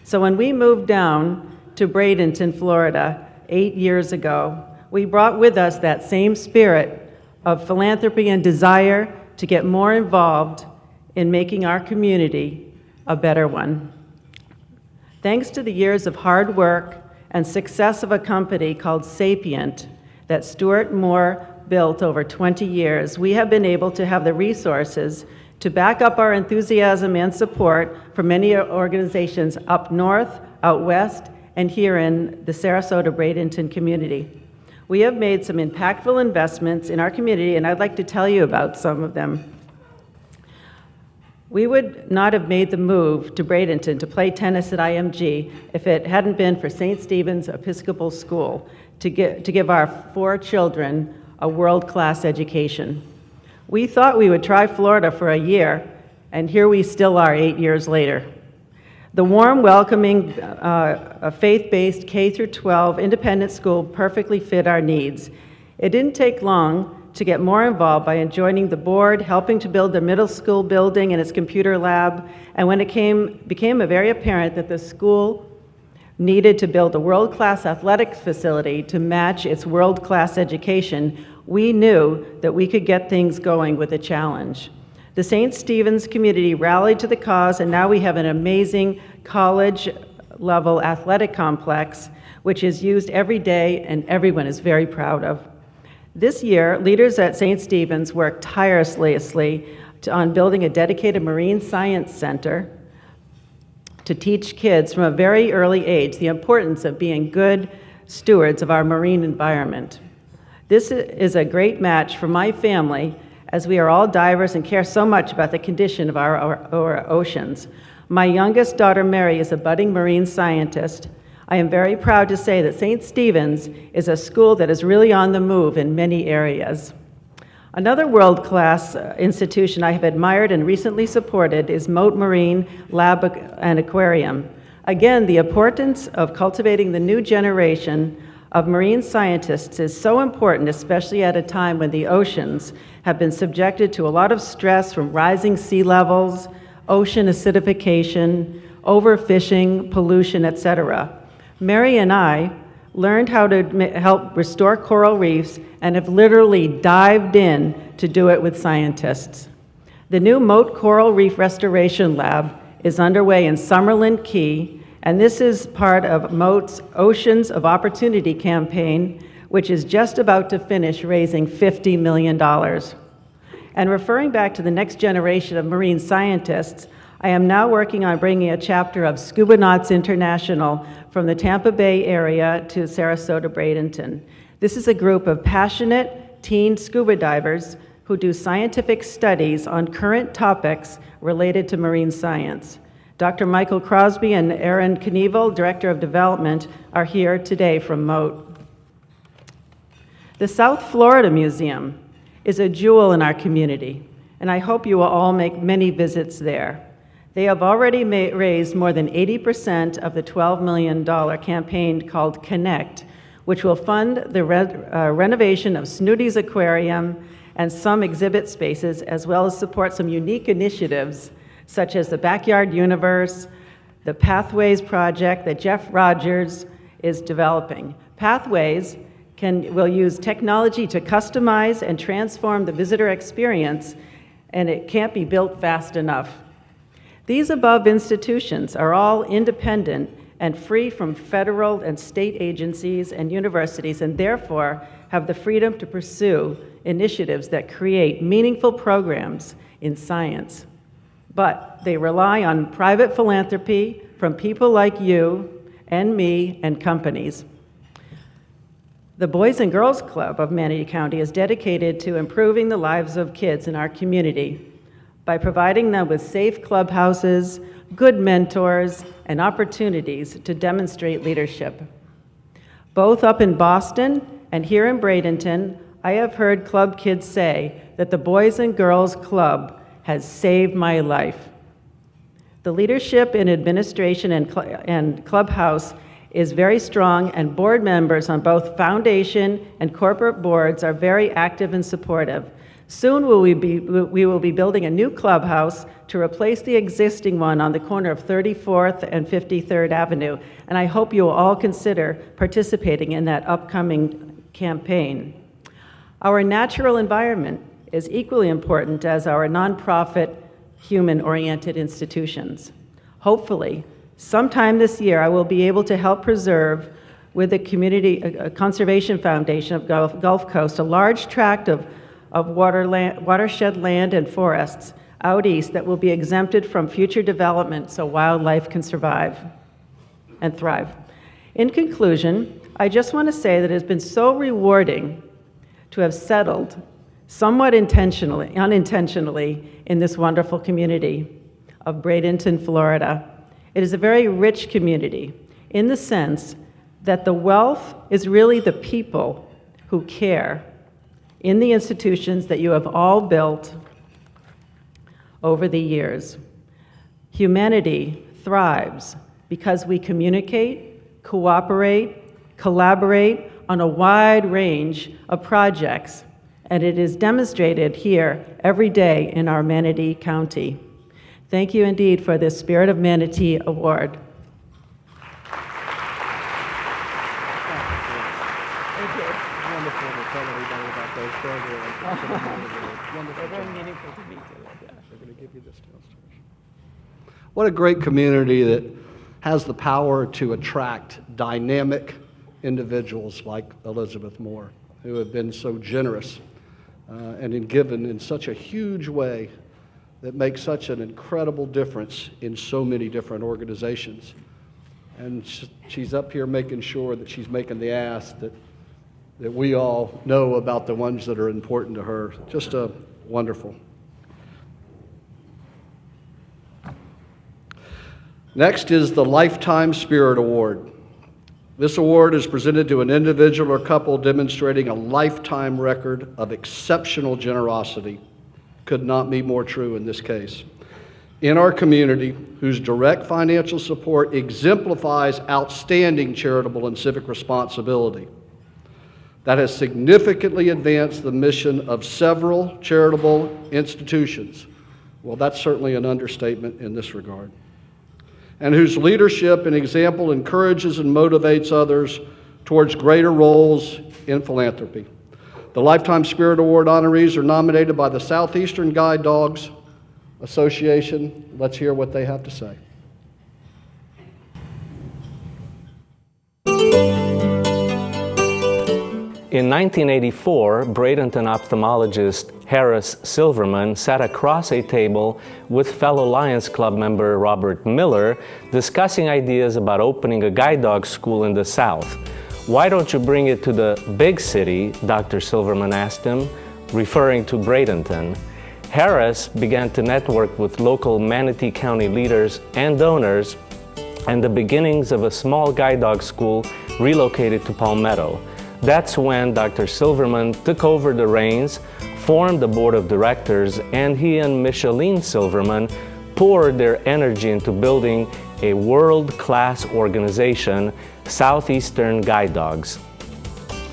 So when we moved down to Bradenton, Florida, 8 years ago, we brought with us that same spirit of philanthropy and desire to get more involved in making our community a better one. Thanks to the years of hard work and success of a company called Sapient that Stewart Moore built over 20 years, we have been able to have the resources to back up our enthusiasm and support for many organizations up north, out west, and here in the Sarasota-Bradenton community. We have made some impactful investments in our community, and I'd like to tell you about some of them. We would not have made the move to Bradenton to play tennis at IMG if it hadn't been for St. Stephen's Episcopal School to give our 4 children a world-class education. We thought we would try Florida for a year, and here we still are 8 years later. The warm, welcoming, faith-based K-12 independent school perfectly fit our needs. It didn't take long to get more involved by joining the board, helping to build the middle school building and its computer lab, and when it became very apparent that the school needed to build a world-class athletics facility to match its world-class education, we knew that we could get things going with a challenge. The St. Stephen's community rallied to the cause, and now we have an amazing college-level athletic complex, which is used every day and everyone is very proud of. This year, leaders at St. Stephen's worked tirelessly on building a dedicated marine science center to teach kids from a very early age the importance of being good stewards of our marine environment. This is a great match for my family, as we are all divers and care so much about the condition of our oceans. My youngest daughter, Mary, is a budding marine scientist. I am very proud to say that St. Stephen's is a school that is really on the move in many areas. Another world-class institution I have admired and recently supported is Mote Marine Lab and Aquarium. Again, the importance of cultivating the new generation of marine scientists is so important, especially at a time when the oceans have been subjected to a lot of stress from rising sea levels, ocean acidification, overfishing, pollution, etc. Mary and I learned how to help restore coral reefs and have literally dived in to do it with scientists. The new Mote Coral Reef Restoration Lab is underway in Summerlin Key, and this is part of Mote's Oceans of Opportunity campaign, which is just about to finish raising $50 million. And referring back to the next generation of marine scientists, I am now working on bringing a chapter of Scuba Nauts International from the Tampa Bay area to Sarasota-Bradenton. This is a group of passionate teen scuba divers who do scientific studies on current topics related to marine science. Dr. Michael Crosby and Aaron Knievel, Director of Development, are here today from Moat. The South Florida Museum is a jewel in our community, and I hope you will all make many visits there. They have already raised more than 80% of the $12 million campaign called Connect, which will fund the renovation of Snooty's Aquarium and some exhibit spaces, as well as support some unique initiatives such as the Backyard Universe, the Pathways project that Jeff Rogers is developing. Pathways will use technology to customize and transform the visitor experience, and it can't be built fast enough. These above institutions are all independent and free from federal and state agencies and universities, and therefore have the freedom to pursue initiatives that create meaningful programs in science. But they rely on private philanthropy from people like you and me and companies. The Boys and Girls Club of Manatee County is dedicated to improving the lives of kids in our community by providing them with safe clubhouses, good mentors, and opportunities to demonstrate leadership. Both up in Boston and here in Bradenton, I have heard club kids say that the Boys and Girls Club has saved my life. The leadership in administration and clubhouse is very strong, and board members on both foundation and corporate boards are very active and supportive. Soon we will be building a new clubhouse to replace the existing one on the corner of 34th and 53rd Avenue, and I hope you will all consider participating in that upcoming campaign. Our natural environment is equally important as our nonprofit, human-oriented institutions. Hopefully, sometime this year, I will be able to help preserve with the Community Conservation Foundation of Gulf Coast a large tract of watershed land and forests out east that will be exempted from future development so wildlife can survive and thrive. In conclusion, I just want to say that it has been so rewarding to have settled somewhat unintentionally in this wonderful community of Bradenton, Florida. It is a very rich community in the sense that the wealth is really the people who care in the institutions that you have all built over the years. Humanity thrives because we communicate, cooperate, collaborate on a wide range of projects, and it is demonstrated here every day in our Manatee County. Thank you indeed for this Spirit of Manatee Award. What a great community that has the power to attract dynamic individuals like Elizabeth Moore, who have been so generous and given in such a huge way that makes such an incredible difference in so many different organizations. And she's up here making sure that she's making the ask that we all know about the ones that are important to her. Just wonderful. Next is the Lifetime Spirit Award. This award is presented to an individual or couple demonstrating a lifetime record of exceptional generosity. Could not be more true in this case. In our community, whose direct financial support exemplifies outstanding charitable and civic responsibility, that has significantly advanced the mission of several charitable institutions. Well, that's certainly an understatement in this regard. And whose leadership and example encourages and motivates others towards greater roles in philanthropy. The Lifetime Spirit Award honorees are nominated by the Southeastern Guide Dogs Association. Let's hear what they have to say. In 1984, Bradenton ophthalmologist Harris Silverman sat across a table with fellow Lions Club member Robert Miller discussing ideas about opening a guide dog school in the South. "Why don't you bring it to the big city?" Dr. Silverman asked him, referring to Bradenton. Harris began to network with local Manatee County leaders and donors, and the beginnings of a small guide dog school relocated to Palmetto. That's when Dr. Silverman took over the reins, formed the board of directors, and he and Micheline Silverman poured their energy into building a world-class organization, Southeastern Guide Dogs.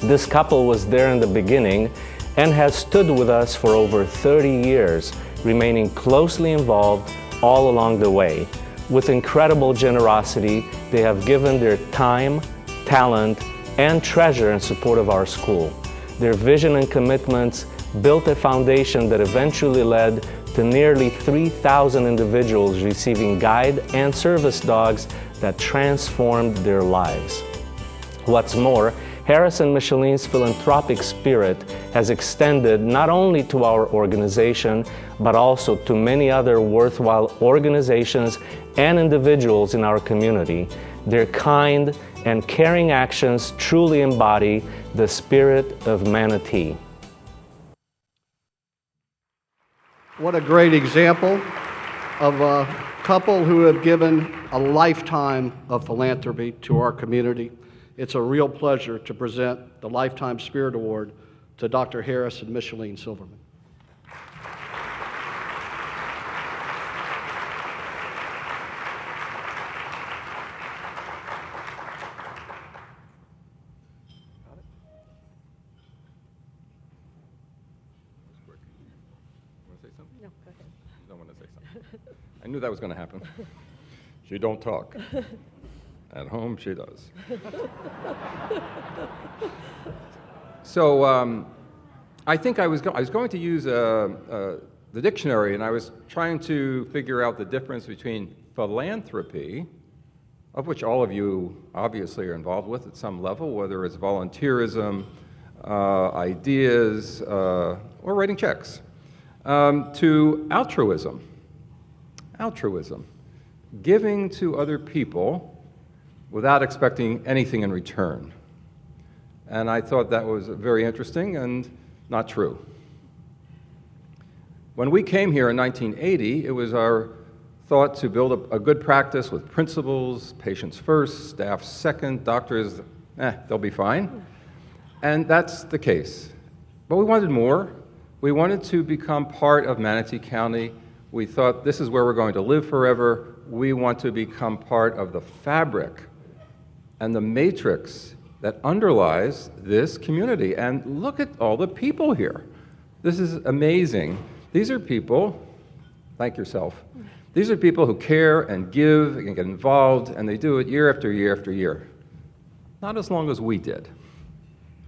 This couple was there in the beginning and has stood with us for over 30 years, remaining closely involved all along the way. With incredible generosity, they have given their time, talent, and treasure in support of our school. Their vision and commitments built a foundation that eventually led to nearly 3,000 individuals receiving guide and service dogs that transformed their lives. What's more, Harris and Micheline's philanthropic spirit has extended not only to our organization, but also to many other worthwhile organizations and individuals in our community. Their kind and caring actions truly embody the spirit of Manatee. What a great example of a couple who have given a lifetime of philanthropy to our community. It's a real pleasure to present the Lifetime Spirit Award to Dr. Harris and Micheline Silverman. No, go ahead. You don't want to say something. I knew that was going to happen. She don't talk. At home, she does. So I think I was going to use the dictionary, and I was trying to figure out the difference between philanthropy, of which all of you obviously are involved with at some level, whether it's volunteerism, ideas, or writing checks, to altruism. Altruism, giving to other people without expecting anything in return. And I thought that was very interesting and not true. When we came here in 1980, it was our thought to build a good practice with principals, patients first, staff second, doctors, they'll be fine. And that's the case. But we wanted more. We wanted to become part of Manatee County. We thought this is where we're going to live forever. We want to become part of the fabric and the matrix that underlies this community. And look at all the people here. This is amazing. These are people, thank yourself, these are people who care and give and get involved, and they do it year after year after year. Not as long as we did.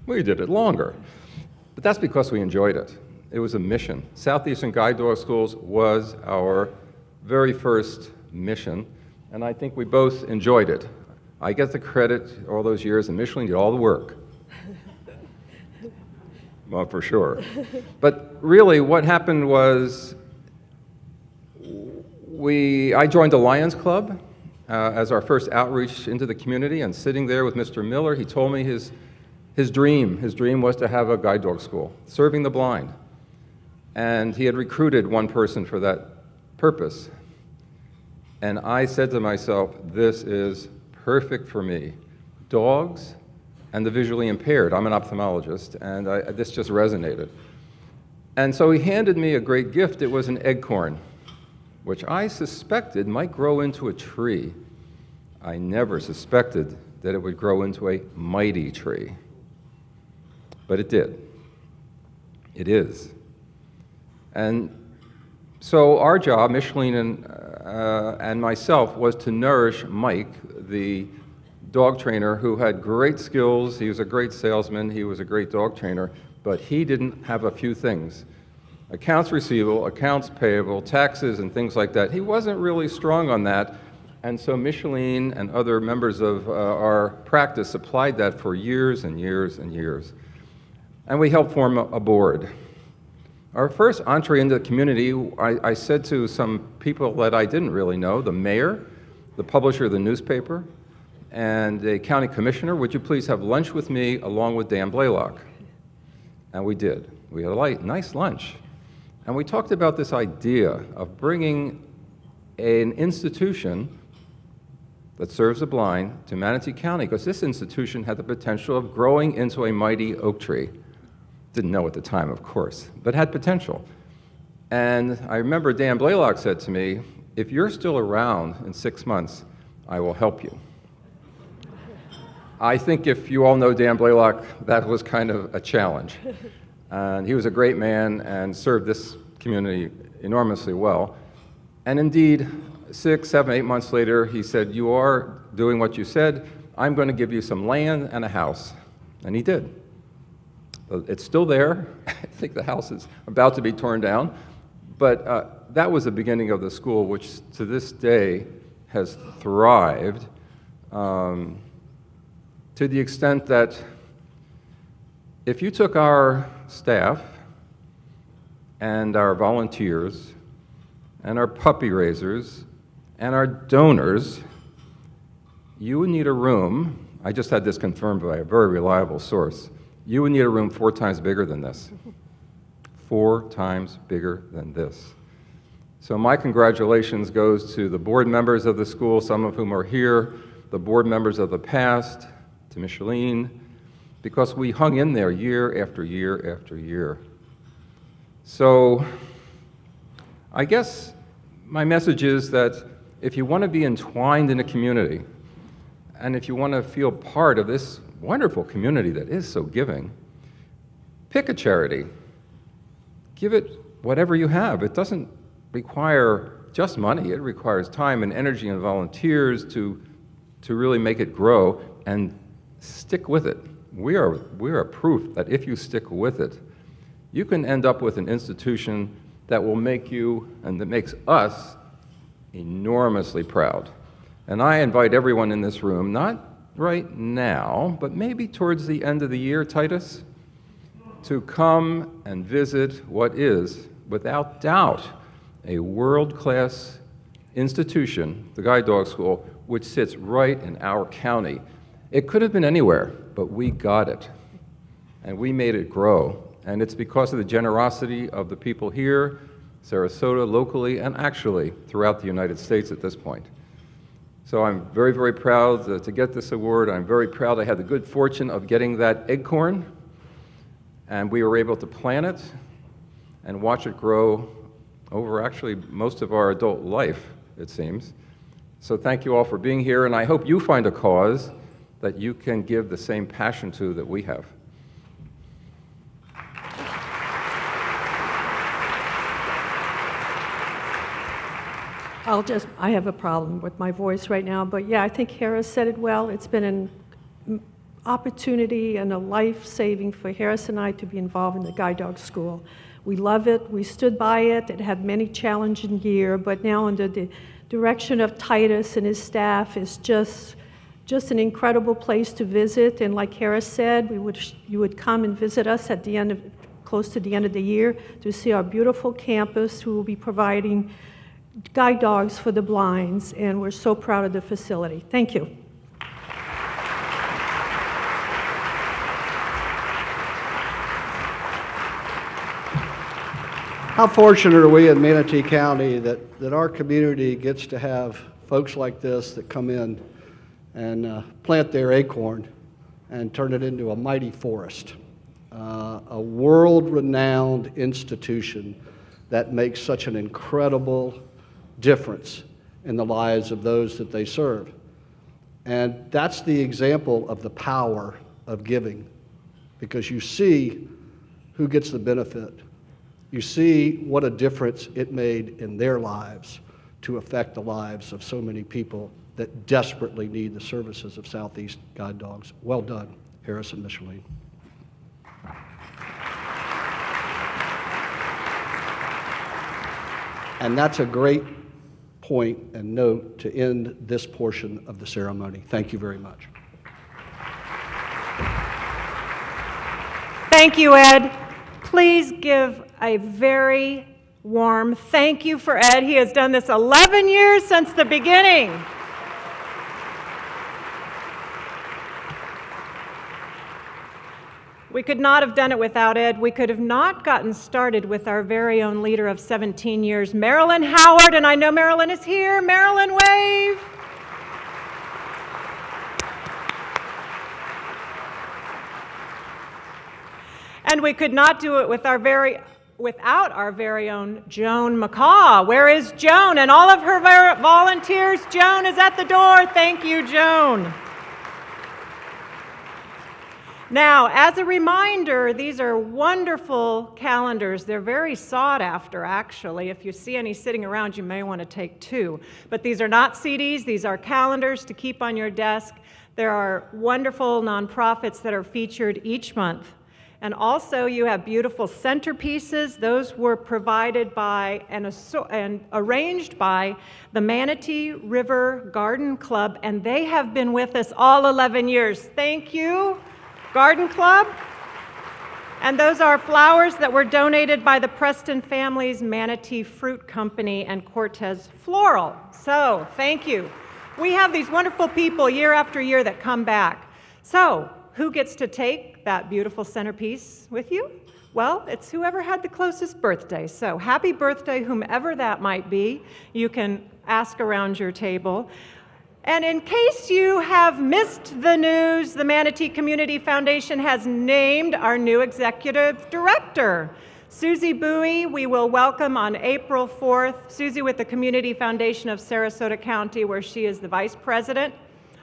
We did it longer. But that's because we enjoyed it. It was a mission. Southeastern Guide Dog Schools was our very first mission, and I think we both enjoyed it. I get the credit all those years, and Micheline did all the work. Well, for sure. But really, what happened was I joined the Lions Club as our first outreach into the community, and sitting there with Mr. Miller, he told me his dream. His dream was to have a guide dog school, serving the blind. And he had recruited one person for that purpose. And I said to myself, this is perfect for me. Dogs and the visually impaired. I'm an ophthalmologist, and this just resonated. And so he handed me a great gift. It was an acorn, which I suspected might grow into a tree. I never suspected that it would grow into a mighty tree. But it did. It is. And so our job, Micheline and myself, was to nourish Mike, the dog trainer who had great skills. He was a great salesman. He was a great dog trainer. But he didn't have a few things. Accounts receivable, accounts payable, taxes, and things like that. He wasn't really strong on that. And so Micheline and other members of our practice applied that for years and years and years. And we helped form a board. Our first entree into the community, I said to some people that I didn't really know, the mayor, the publisher of the newspaper, and a county commissioner, would you please have lunch with me along with Dan Blaylock? And we did. We had a nice lunch. And we talked about this idea of bringing an institution that serves the blind to Manatee County, because this institution had the potential of growing into a mighty oak tree. Didn't know at the time, of course, but had potential. And I remember Dan Blaylock said to me, if you're still around in 6 months, I will help you. I think if you all know Dan Blaylock, that was kind of a challenge. And he was a great man and served this community enormously well. And indeed, 6, 7, 8 months later, he said, you are doing what you said. I'm going to give you some land and a house. And he did. It's still there. I think the house is about to be torn down. But that was the beginning of the school, which to this day has thrived to the extent that if you took our staff and our volunteers and our puppy raisers and our donors, you would need a room. I just had this confirmed by a very reliable source. You would need a room 4 times bigger than this. 4 times bigger than this. So my congratulations goes to the board members of the school, some of whom are here, the board members of the past, to Micheline, because we hung in there year after year after year. So I guess my message is that if you want to be entwined in a community, and if you want to feel part of this wonderful community that is so giving, pick a charity. Give it whatever you have. It doesn't require just money. It requires time and energy and volunteers to really make it grow, and stick with it. We are proof that if you stick with it, you can end up with an institution that will make you, and that makes us, enormously proud. And I invite everyone in this room, not right now, but maybe towards the end of the year, Titus, to come and visit what is, without doubt, a world-class institution, the Guide Dog School, which sits right in our county. It could have been anywhere, but we got it, and we made it grow. And it's because of the generosity of the people here, Sarasota, locally, and actually throughout the United States at this point. So I'm very, very proud to get this award. I'm very proud I had the good fortune of getting that acorn, and we were able to plant it and watch it grow over actually most of our adult life, it seems. So thank you all for being here, and I hope you find a cause that you can give the same passion to that we have. I have a problem with my voice right now, but yeah, I think Harris said it well. It's been an opportunity and a life-saving for Harris and I to be involved in the Guide Dog School. We love it. We stood by it. It had many challenging years, but now under the direction of Titus and his staff is just an incredible place to visit. And like Harris said, you would come and visit us at the end of, close to the end of the year, to see our beautiful campus. We will be providing guide dogs for the blinds, and we're so proud of the facility. Thank you. How fortunate are we in Manatee County that our community gets to have folks like this that come in and plant their acorn and turn it into a mighty forest, a world-renowned institution that makes such an incredible difference in the lives of those that they serve. And that's the example of the power of giving, because you see who gets the benefit. You see what a difference it made in their lives to affect the lives of so many people that desperately need the services of Southeast Guide Dogs. Well done, Harris and Micheline. And that's a great point and note to end this portion of the ceremony. Thank you very much. Thank you, Ed. Please give a very warm thank you for Ed. He has done this 11 years since the beginning. We could not have done it without Ed. We could have not gotten started with our very own leader of 17 years, Marilyn Howard, and I know Marilyn is here. Marilyn, wave. And we could not do it without our very own Joan McCaw. Where is Joan? And all of her volunteers. Joan is at the door. Thank you, Joan. Now, as a reminder, these are wonderful calendars. They're very sought after, actually. If you see any sitting around, you may want to take two. But these are not CDs. These are calendars to keep on your desk. There are wonderful nonprofits that are featured each month. And also, you have beautiful centerpieces. Those were provided by and arranged by the Manatee River Garden Club, and they have been with us all 11 years. Thank you, Garden Club. And those are flowers that were donated by the Preston family's Manatee Fruit Company and Cortez Floral. So, thank you. We have these wonderful people year after year that come back. So, who gets to take that beautiful centerpiece with you? Well, it's whoever had the closest birthday. So, happy birthday, whomever that might be. You can ask around your table. And in case you have missed the news, the Manatee Community Foundation has named our new executive director. Susie Bowie, we will welcome on April 4th. Susie with the Community Foundation of Sarasota County, where she is the vice president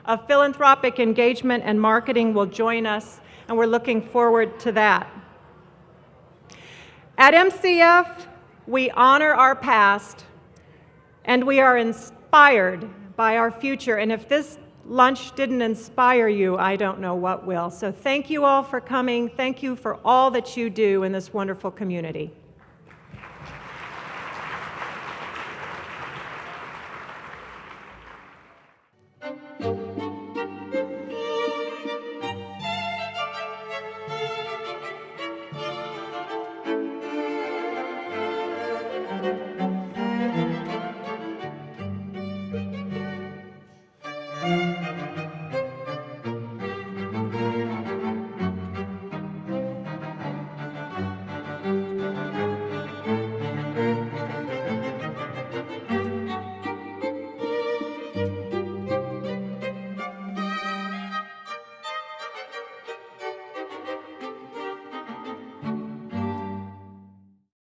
of philanthropic engagement and marketing, will join us, and we're looking forward to that. At MCF, we honor our past, and we are inspired by our future. And if this lunch didn't inspire you, I don't know what will. So thank you all for coming. Thank you for all that you do in this wonderful community.